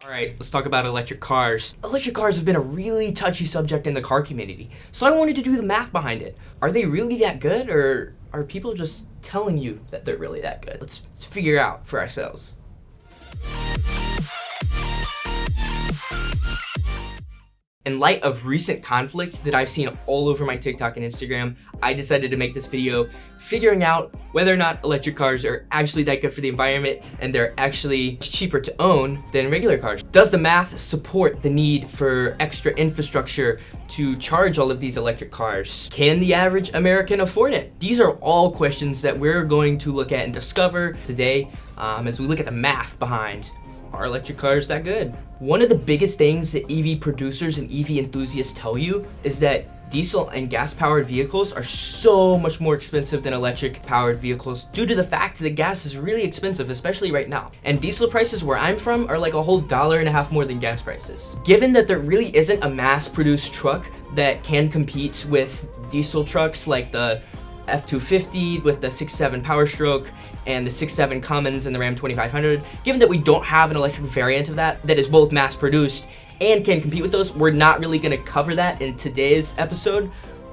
All right, let's talk about electric cars. Electric cars have been a really touchy subject in the car community, so I wanted to do the math behind it. Are they really that good, or are people just telling you that they're really that good? Let's figure out for ourselves. In light of recent conflicts that I've seen all over my TikTok and Instagram, I decided to make this video figuring out whether or not electric cars are actually that good for the environment and they're actually cheaper to own than regular cars. Does the math support the need for extra infrastructure to charge all of these electric cars? Can the average American afford it? These are all questions that we're going to look at and discover today as we look at the math behind, are electric cars that good? One of the biggest things that EV producers and EV enthusiasts tell you is that diesel and gas-powered vehicles are so much more expensive than electric-powered vehicles due to the fact that gas is really expensive, especially right now. And diesel prices where I'm from are like a whole $1.50 more than gas prices. Given that there really isn't a mass-produced truck that can compete with diesel trucks like the F-250 with the 6.7 Power Stroke and the 6.7 Cummins and the Ram 2500, given that we don't have an electric variant of that is both mass-produced and can compete with those, we're not really going to cover that in today's episode.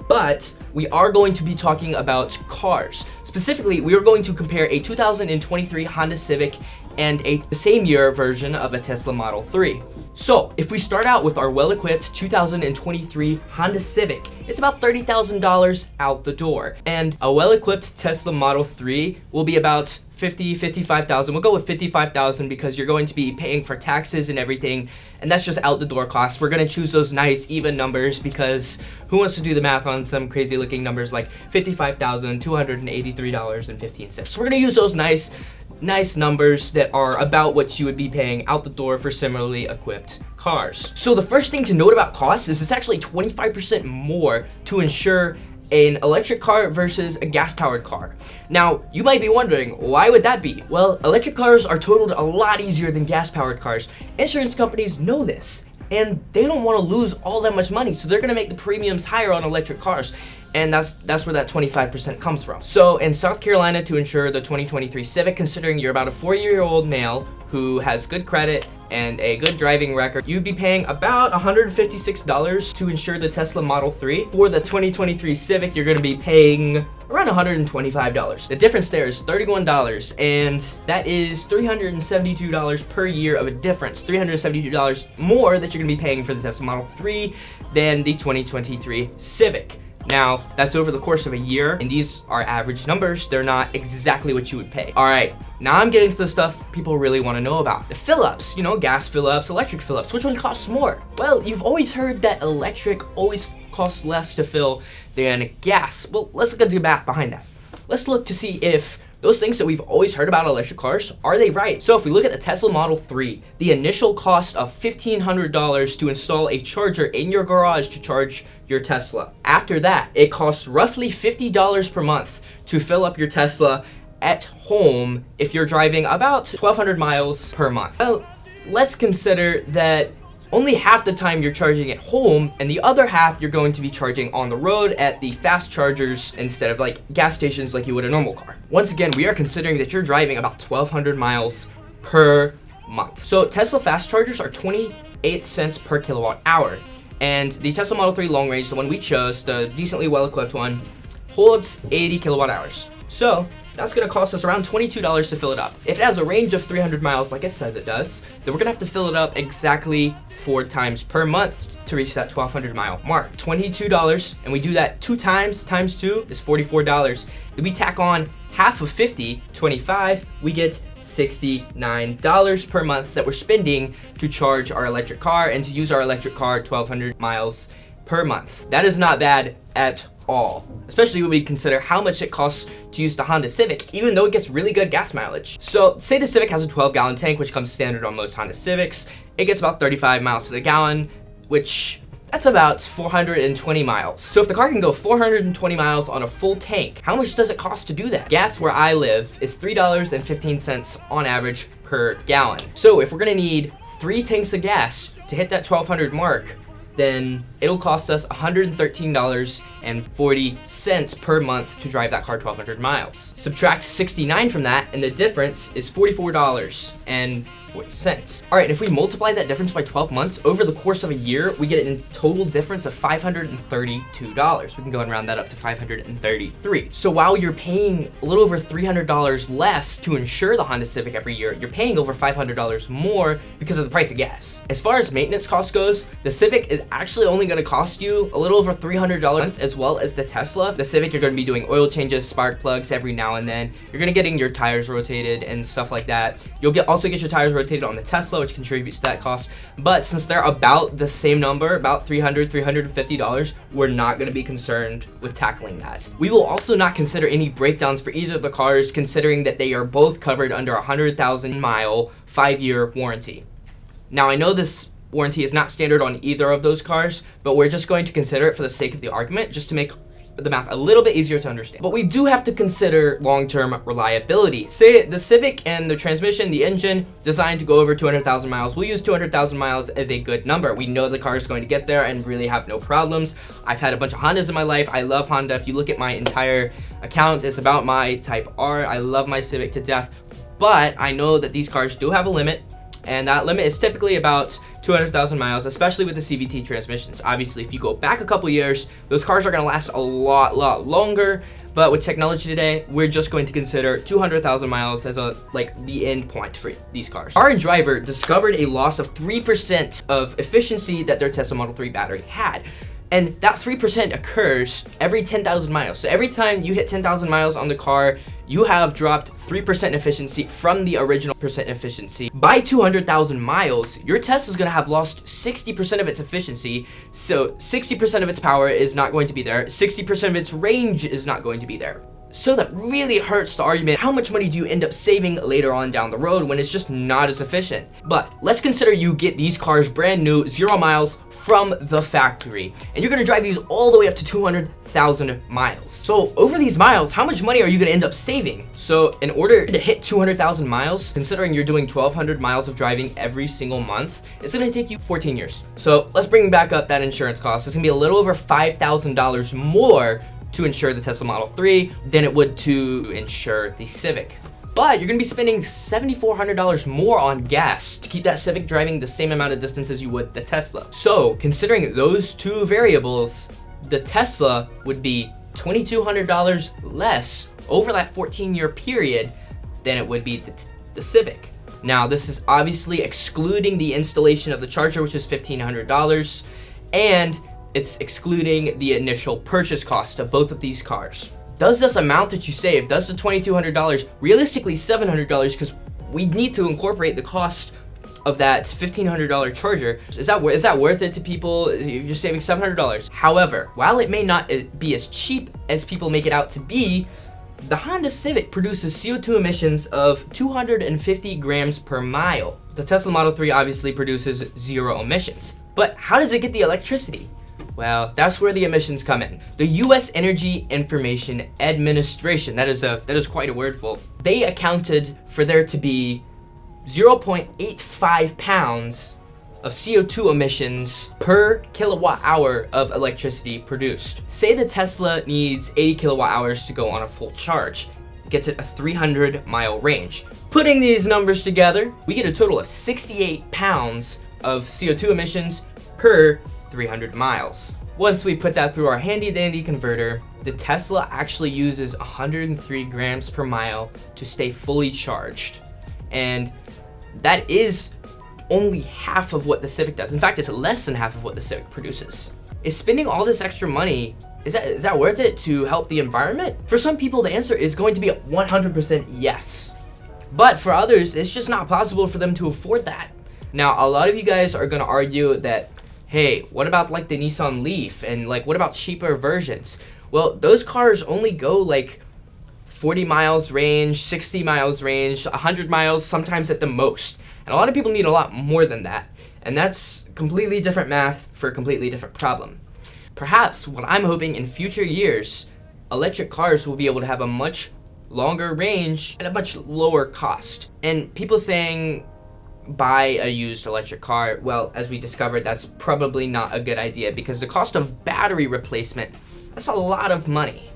But we are going to be talking about cars. Specifically, we are going to compare a 2023 Honda Civic and the same year version of a Tesla Model 3. So if we start out with our well-equipped 2023 Honda Civic, it's about $30,000 out the door. And a well-equipped Tesla Model 3 will be about $55,000. We'll go with $55,000 because you're going to be paying for taxes and everything, and that's just out the door costs. We're gonna choose those nice even numbers because who wants to do the math on some crazy looking numbers like $55,283.15. So we're gonna use those nice numbers that are about what you would be paying out the door for similarly equipped cars. So the first thing to note about cost is it's actually 25% more to insure an electric car versus a gas-powered car. Now, you might be wondering, why would that be? Well, electric cars are totaled a lot easier than gas-powered cars. Insurance companies know this, and they don't want to lose all that much money, so they're going to make the premiums higher on electric cars. And that's where that 25% comes from. So in South Carolina, to insure the 2023 Civic, considering you're about a 4-year-old male who has good credit and a good driving record, you'd be paying about $156 to insure the Tesla Model 3. For the 2023 Civic, you're gonna be paying around $125. The difference there is $31, and that is $372 per year of a difference. $372 more that you're gonna be paying for the Tesla Model 3 than the 2023 Civic. Now, that's over the course of a year, and these are average numbers. They're not exactly what you would pay. All right, now I'm getting to the stuff people really want to know about. The fill-ups, gas fill-ups, electric fill-ups. Which one costs more? Well, you've always heard that electric always costs less to fill than gas. Well, let's look at the math behind that. Let's look to see if those things that we've always heard about electric cars, are they right? So if we look at the Tesla Model 3, the initial cost of $1,500 to install a charger in your garage to charge your Tesla. After that, it costs roughly $50 per month to fill up your Tesla at home if you're driving about 1,200 miles per month. Well, let's consider that only half the time you're charging at home, and the other half you're going to be charging on the road at the fast chargers instead of like gas stations like you would a normal car. Once again, we are considering that you're driving about 1,200 miles per month. So Tesla fast chargers are 28 cents per kilowatt hour. And the Tesla Model 3 long range, the one we chose, the decently well-equipped one, holds 80 kilowatt hours. So that's gonna cost us around $22 to fill it up. If it has a range of 300 miles like it says it does, then we're gonna have to fill it up exactly 4 times per month to reach that 1,200 mile mark. $22, and we do that 2 times 2 is $44. Then we tack on half of 50, 25, we get $69 per month that we're spending to charge our electric car and to use our electric car 1,200 miles per month. That is not bad at all, especially when we consider how much it costs to use the Honda Civic, even though it gets really good gas mileage. So say the Civic has a 12-gallon tank, which comes standard on most Honda Civics. It gets about 35 miles to the gallon, which that's about 420 miles. So if the car can go 420 miles on a full tank, how much does it cost to do that? Gas where I live is $3.15 on average per gallon. So if we're gonna need 3 tanks of gas to hit that 1,200 mark, then it'll cost us $113.40 per month to drive that car 1,200 miles. Subtract 69 from that, and the difference is $44.40. All right, if we multiply that difference by 12 months, over the course of a year, we get a total difference of $532. We can go and round that up to $533. So while you're paying a little over $300 less to insure the Honda Civic every year, you're paying over $500 more because of the price of gas. As far as maintenance cost goes, the Civic is actually only going to cost you a little over $300 a month, as well as the Tesla. The Civic, you're going to be doing oil changes, spark plugs every now and then. You're going to getting your tires rotated and stuff like that. You'll also get your tires rotated on the Tesla, which contributes to that cost. But since they're about the same number, about $350, we're not going to be concerned with tackling that. We will also not consider any breakdowns for either of the cars, considering that they are both covered under a 100,000 mile 5-year warranty. Now, I know this warranty is not standard on either of those cars, but we're just going to consider it for the sake of the argument, just to make the math a little bit easier to understand. But we do have to consider long-term reliability. Say the Civic and the transmission, the engine, designed to go over 200,000 miles. We'll use 200,000 miles as a good number. We know the car is going to get there and really have no problems. I've had a bunch of Hondas in my life. I love Honda. If you look at my entire account, it's about my Type R. I love my Civic to death, but I know that these cars do have a limit, and that limit is typically about 200,000 miles, especially with the CVT transmissions. Obviously, if you go back a couple years, those cars are going to last a lot longer, but with technology today, we're just going to consider 200,000 miles as the end point for these cars. Our driver discovered a loss of 3% of efficiency that their Tesla Model 3 battery had. And that 3% occurs every 10,000 miles. So every time you hit 10,000 miles on the car, you have dropped 3% efficiency from the original percent efficiency. By 200,000 miles, your Tesla is going to have lost 60% of its efficiency. So 60% of its power is not going to be there. 60% of its range is not going to be there. So that really hurts the argument, how much money do you end up saving later on down the road when it's just not as efficient? But let's consider you get these cars brand new, 0 miles from the factory, and you're gonna drive these all the way up to 200,000 miles. So over these miles, how much money are you gonna end up saving? So in order to hit 200,000 miles, considering you're doing 1,200 miles of driving every single month, it's gonna take you 14 years. So let's bring back up that insurance cost. It's gonna be a little over $5,000 more to insure the Tesla Model 3 than it would to insure the Civic. But you're gonna be spending $7,400 more on gas to keep that Civic driving the same amount of distance as you would the Tesla. So considering those two variables, the Tesla would be $2,200 less over that 14-year period than it would be the Civic. Now, this is obviously excluding the installation of the charger, which is $1,500, and it's excluding the initial purchase cost of both of these cars. Does this amount that you save, does the $2,200, realistically $700, because we need to incorporate the cost of that $1,500 charger. Is that worth it to people? You're saving $700. However, while it may not be as cheap as people make it out to be, the Honda Civic produces CO2 emissions of 250 grams per mile. The Tesla Model 3 obviously produces 0 emissions. But how does it get the electricity? Well, that's where the emissions come in. The U.S. Energy Information Administration, that is quite a wordful. They accounted for there to be 0.85 pounds of CO2 emissions per kilowatt hour of electricity produced. Say the Tesla needs 80 kilowatt hours to go on a full charge. It gets it a 300-mile range. Putting these numbers together, we get a total of 68 pounds of CO2 emissions per 300 miles. Once we put that through our handy dandy converter, the Tesla actually uses 103 grams per mile to stay fully charged. And that is only half of what the Civic does. In fact, it's less than half of what the Civic produces. Is spending all this extra money, is that worth it to help the environment? For some people, the answer is going to be 100% yes. But for others, it's just not possible for them to afford that. Now, a lot of you guys are gonna argue that, hey, what about like the Nissan Leaf, and like what about cheaper versions? Well, those cars only go like 40 miles range, 60 miles range, 100 miles sometimes at the most. And a lot of people need a lot more than that. And that's completely different math for a completely different problem. Perhaps what I'm hoping in future years, electric cars will be able to have a much longer range at a much lower cost. And people saying, buy a used electric car, well, as we discovered, that's probably not a good idea because the cost of battery replacement, that's a lot of money.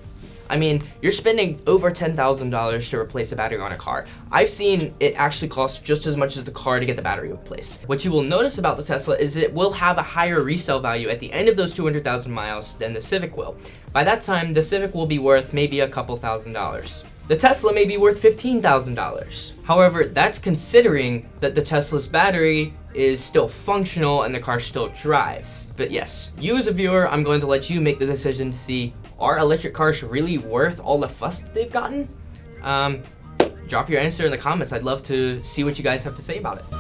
I mean, you're spending over $10,000 to replace a battery on a car. I've seen it actually cost just as much as the car to get the battery replaced. What you will notice about the Tesla is it will have a higher resale value at the end of those 200,000 miles than the Civic will. By that time, the Civic will be worth maybe a couple $1,000s. The Tesla may be worth $15,000. However, that's considering that the Tesla's battery is still functional and the car still drives. But yes, you as a viewer, I'm going to let you make the decision to see, are electric cars really worth all the fuss that they've gotten? Drop your answer in the comments. I'd love to see what you guys have to say about it.